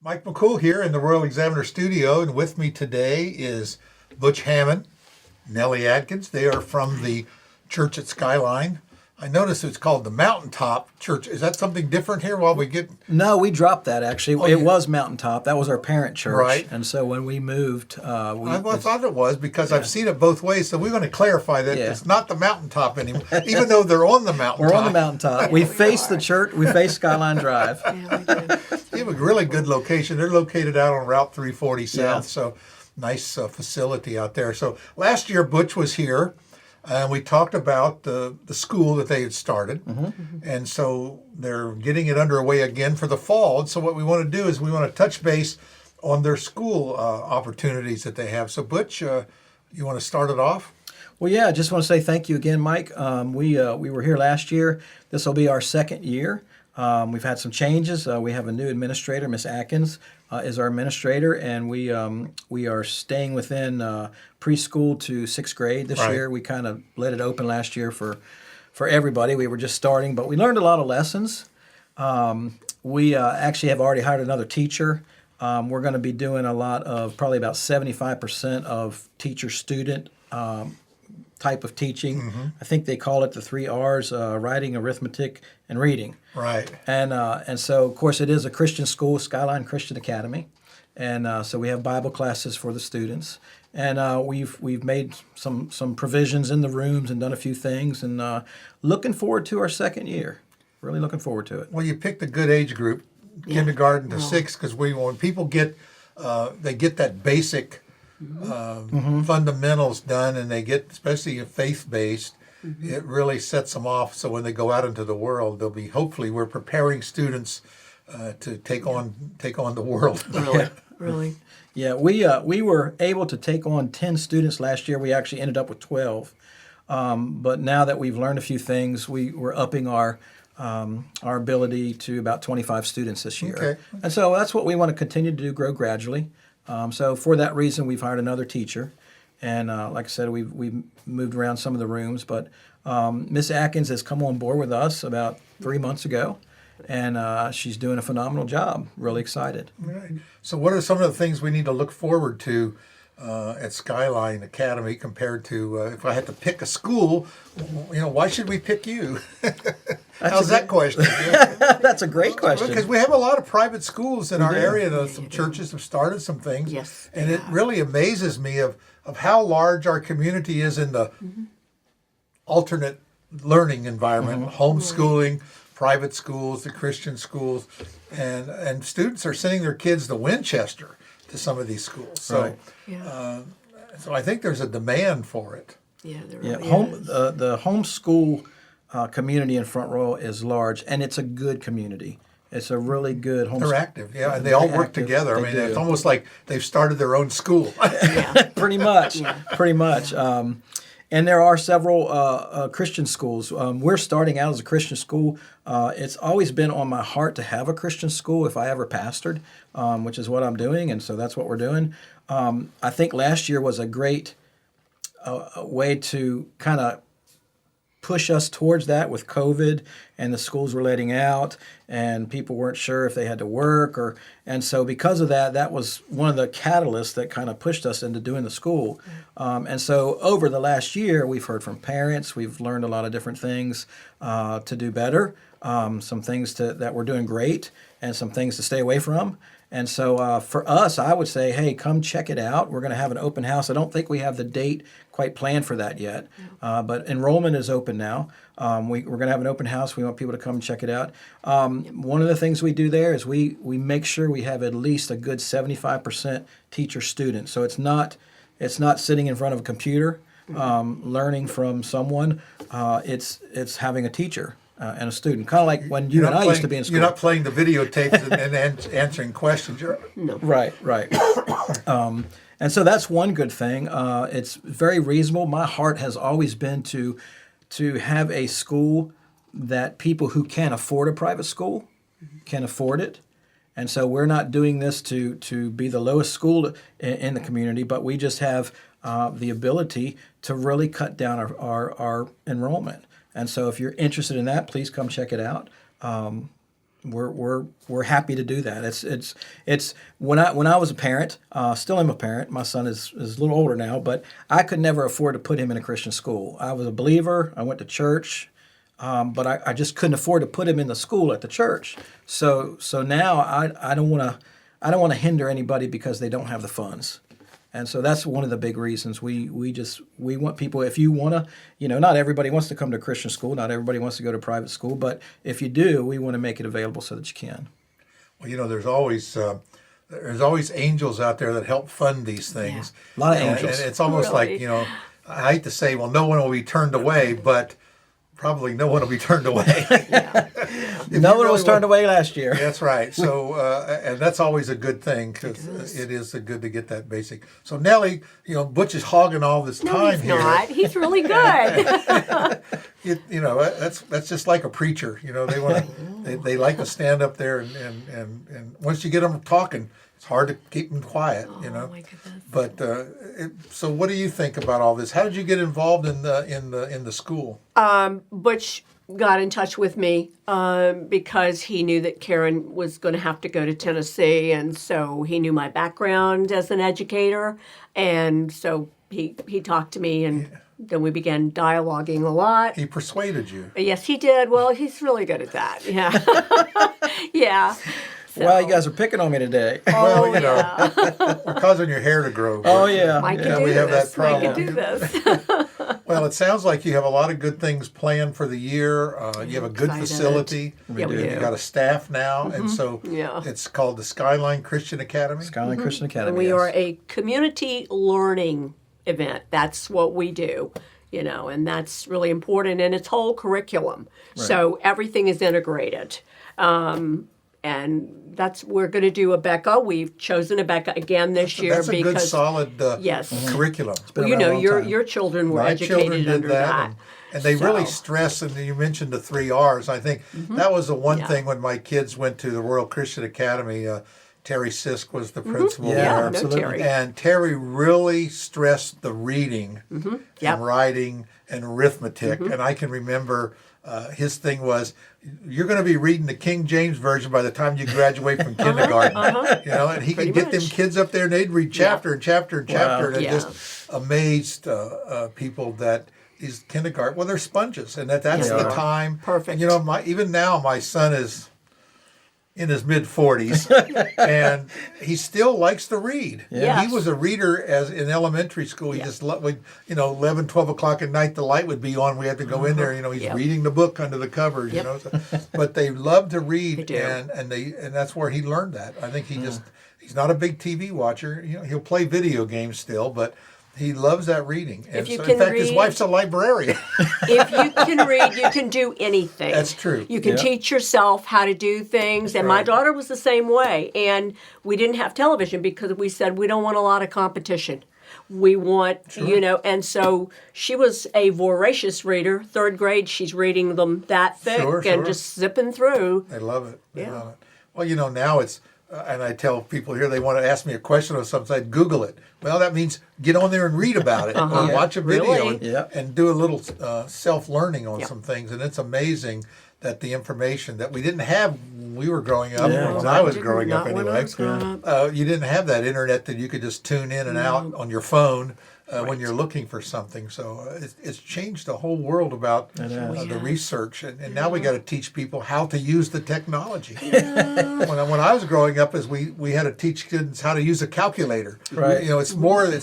Mike McCool here in the Royal Examiner Studio, and with me today is Butch Hammond, Nellie Adkins. They are from the church at Skyline. I noticed it's called the Mountaintop Church. Is that something different here while we get... No, we dropped that actually. It was Mountaintop. That was our parent church. Right. And so when we moved... I thought it was because I've seen it both ways, so we're going to clarify that it's not the Mountaintop anymore, even though they're on the Mountaintop. We're on the Mountaintop. We face the church. We face Skyline Drive. Yeah, we do. They have a really good location. They're located out on Route 340 South, so nice facility out there. So last year, Butch was here, and we talked about the school that they had started. And so they're getting it underway again for the fall. And so what we want to do is we want to touch base on their school opportunities that they have. So Butch, you want to start it off? Well, yeah, I just want to say thank you again, Mike. We were here last year. This will be our second year. We've had some changes. We have a new administrator, Miss Adkins, is our administrator, and we are staying within preschool to sixth grade this year. We kind of let it open last year for everybody. We were just starting, but we learned a lot of lessons. We actually have already hired another teacher. We're going to be doing a lot of probably about 75% of teacher-student type of teaching. I think they call it the 3 R's, writing, arithmetic, and reading. Right. And so, of course, it is a Christian school, Skyline Christian Academy. And so we have Bible classes for the students. And we've made some provisions in the rooms and done a few things. And looking forward to our second year. Really looking forward to it. Well, you picked a good age group, kindergarten to sixth, because when people get, they get that basic fundamentals done, and they get, especially faith-based, it really sets them off. So when they go out into the world, they'll be, hopefully, we're preparing students to take on the world. Really. Yeah, we were able to take on 10 students last year. We actually ended up with 12. But now that we've learned a few things, we're upping our ability to about 25 students this year. Okay. And so that's what we want to continue to do, grow gradually. So for that reason, we've hired another teacher. And like I said, we've moved around some of the rooms. But Miss Adkins has come on board with us about 3 months ago. And she's doing a phenomenal job. Really excited. Right. So what are some of the things we need to look forward to at Skyline Academy compared to if I had to pick a school, why should we pick you? How's that question? That's a great question. Because we have a lot of private schools in our area. Some churches have started some things. Yes. And it really amazes me of how large our community is in the alternate learning environment, homeschooling, private schools, the Christian schools, and students are sending their kids to Winchester to some of these schools. So, so I think there's a demand for it. Yeah, there Yeah, really is. the homeschool community in Front Royal is large, and it's a good community. It's a really good homeschool. They're active, and they all work active. together. I They mean, do. it's almost like they've started their own school. Pretty much, pretty much. And there are several Christian schools. We're starting out as a Christian school. It's always been on my heart to have a Christian school if I ever pastored, which is what I'm doing, and so that's what we're doing. I think last year was a great way to kind of push us towards that with COVID, and the schools were letting out, and people weren't sure if they had to work, and so because of that, that was one of the catalysts that kind of pushed us into doing the school. And so over the last year, we've heard from parents, we've learned a lot of different things to do better, some things that we're doing great, and some things to stay away from. And so for us, I would say, hey, come check it out. We're going to have an open house. I don't think we have the date quite planned for that yet, but enrollment is open now. We're going to have an open house. We want people to come and check it out. One of the things we do there is we make sure we have at least a good 75% teacher-student. So it's not sitting in front of a computer learning from someone. It's having a teacher. And a student, kind of like when you and I used to be in school. You're not playing the videotapes and answering questions. No. Right. And so that's one good thing. It's very reasonable. My heart has always been to have a school that people who can afford a private school can afford it. And so we're not doing this to be the lowest school in the community, but we just have the ability to really cut down our enrollment. And so if you're interested in that, please come check it out. we're happy to do that. It's when I was a parent, still am a parent. My son is a little older now, but I could never afford to put him in a Christian school. I was a believer. I went to church, but I just couldn't afford to put him in the school at the church. So now I don't want to hinder anybody because they don't have the funds. And so that's one of the big reasons we want people, if you want to, not everybody wants to come to a Christian school, not everybody wants to go to private school, but if you do, we want to make it available so that you can. Well, there's always angels out there that help fund these things. Yeah. A lot of angels. And it's almost Really? like, I hate to say, well, no one will be turned away, but probably no one will be turned away. No one was turned away last year. That's right. So, and that's always a good thing because it is good to get that basic. So, Nellie, Butch is hogging all this time No, he's not. He's really good. That's just like a preacher. They want they like to stand up there and once you get them talking, it's hard to keep them quiet. Oh my goodness. But so, what do you think about all this? How did you get involved in the school? Butch got in touch with me because he knew that Karen was going to have to go to Tennessee, and so he knew my background as an educator, and so he talked to me, and then we began dialoguing a lot. He persuaded you. Yes, he did. Well, he's really good at that. Yeah. Yeah. So. Well, you guys are picking on me today. Oh, we're causing your hair to grow. Oh, yeah. Mike yeah. can do we have this. that problem. Mike can do this. Well, it sounds like you have a lot of good things planned for the year. You have a good Excited. facility. Yeah, we do. You've got a staff now, and so Yeah. it's called the Skyline Christian Academy. Skyline Christian Academy. We yes. are a community learning event. That's what we do, and that's really important. And it's whole curriculum. Right. So everything is integrated. And we're going to do a Becca. We've chosen a Becca again this year That's a because good, solid yes. curriculum. been around a long time. your children were My educated children did under that. and they really So- stress, and you mentioned the 3 R's. I think that was the one thing when my kids went to the Royal Christian Academy. Terry Sisk was the principal Yeah, there. absolutely. Terry. And Terry really stressed the reading Yep. and writing and arithmetic. And I can remember his thing was, you're going to be reading the King James Version by the time you graduate from kindergarten. And he Pretty could get them much. kids up there and they'd read chapter and chapter and chapter. And it Yeah. just amazed people that these kindergarten, well, they're sponges. And that's Yeah, the they are. time. Perfect. And, even now, my son is in his mid-40s, and he still likes to read. Yes. He was a reader as in elementary school. He just loved, 11, 12 o'clock at night, the light would be on. We had to go in there. He's Yep. reading the book under the covers. Yep. But they love to read, They do. and that's where he learned that. I think he's not a big TV watcher. He'll play video games still, but he loves that reading. And If you so, can in fact, his read- wife's a librarian. If you can read, you can do anything. That's true. You can Yeah. teach yourself how to do things. And my right. daughter was the same way. And we didn't have television because we said we don't want a lot of competition. We want, and so she was a voracious reader. 3rd grade, she's reading them that thick Sure, and sure. just zipping through. They love it. They Yeah. love it. Well, now it's, and I tell people here they want to ask me a question or something, I'd Google it. Well, that means get on there and read about it, or watch a video, Really? and, Yeah. and do a little self-learning on Yep. some things. And it's amazing that the information that we didn't have when we were growing up, Yeah, or when exactly. I was growing up Not when I anyway, was growing up. you didn't have that internet that you could just tune in and out on your phone. When you're looking for something. So it's changed the whole world about It has. the research. And now we got to teach people how to use the technology. When I was growing up, we had to teach kids how to use a calculator. Right. It's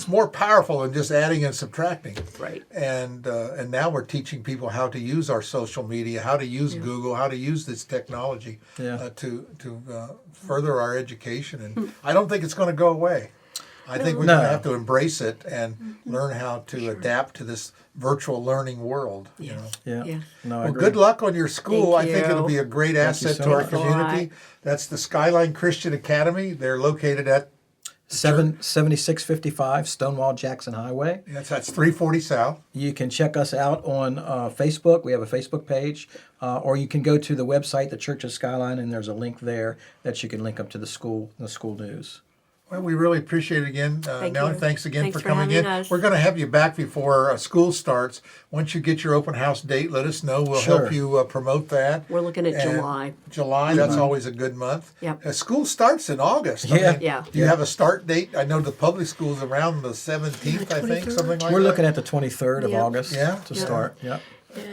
more powerful than just adding and subtracting. Right. And now we're teaching people how to use our social media, how to use Google, how to use this technology Yeah. to further our education. And I don't think it's going to go away. I think we're No. going to have to embrace it and learn how to adapt to this virtual learning world. Yeah. Yeah. No, I Well, agree. good luck on your school. Thank I think it'll you. be a great you asset so to our much. community. That's the Skyline Christian Academy. They're located at 7655 Stonewall Jackson Highway. that's 340 South. You can check us out on Facebook. We have a Facebook page. Or you can go to the website, the Church of Skyline, and there's a link there that you can link up to the school news. Well, we really appreciate it again. Nellie, you. thanks again Thanks for for coming having in. us. We're going to have you back before school starts. Once you get your open house date, let us know. We'll Sure. help you promote that. We're looking at And July. July, that's always a good month. Yep. School starts in August. Yeah. Yeah. Do you have a start date? I know the public school's around the 17th, I think, 23rd. something like We're that. looking at the 23rd of Yep. August Yeah? to Yeah. start. Yep.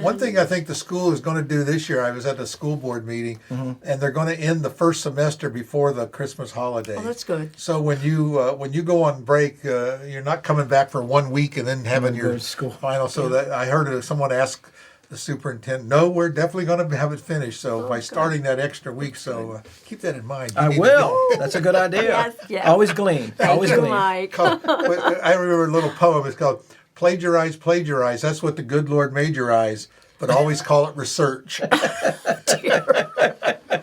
One thing I think the school is going to do this year, I was at the school board meeting, and they're going to end the first semester before the Christmas holidays. Oh, that's good. So when you go on break, you're not coming back for 1 week and then having go your to school. final. So that I heard someone ask the superintendent, "No, we're definitely going to have it finished." So by starting that extra week, so keep that in mind. You I need to will. That's a good idea. Yes, yes. Always glean. Always Thank you, glean. Mike. I remember a little poem. It's called "Plagiarize, Plagiarize." That's what the good Lord made your eyes, but always call it research.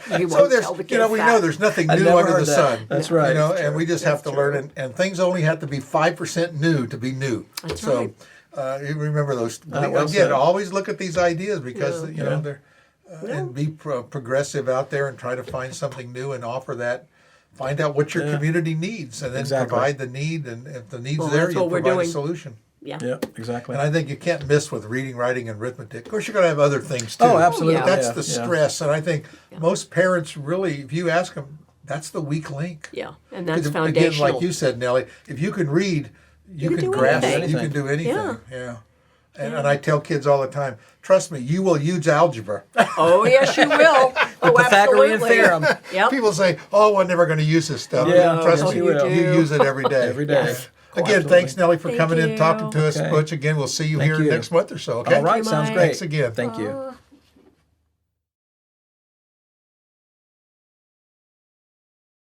We So won't there's, tell the we kids know that. there's nothing I new never under heard the that. sun. That's right. And we just have to learn, and things only have to be 5% new to be new. That's so, you remember those. well Again, said. always look at these ideas because Yeah. they're and be progressive out there and try to find something new and offer that. Find out what your community needs, and then Exactly. provide the need. And if the need's Well, there, that's you what we're provide a doing. solution. Yeah. Yep. Exactly. And I think you can't miss with reading, writing, and arithmetic. Of course, you're going to have other things too. Oh, absolutely. Yeah. That's Yeah, the yeah. stress, and I think most parents really, if you ask them, that's the weak link. Yeah. And that's 'Cause if- foundational. Again, like you said, Nellie, if you can read, you can can do grasp it. anything. You can do anything. Yeah. Yeah. And I tell kids all the time, trust me, you will use algebra. Oh, yes, you will. Oh, Pythagorean absolutely. theorem. Yep. People say, "Oh, I'm never going to use this stuff." Yeah, trust yes, me, you will. you use it every day. Every day. Yes. Oh, Again, absolutely. thanks, Nellie, for Thank coming in, you. talking to us. Okay. Butch, again, we'll see you Thank here you. next month or so. Okay. All right. you, Sounds Mike. great. Thanks again. Thank you.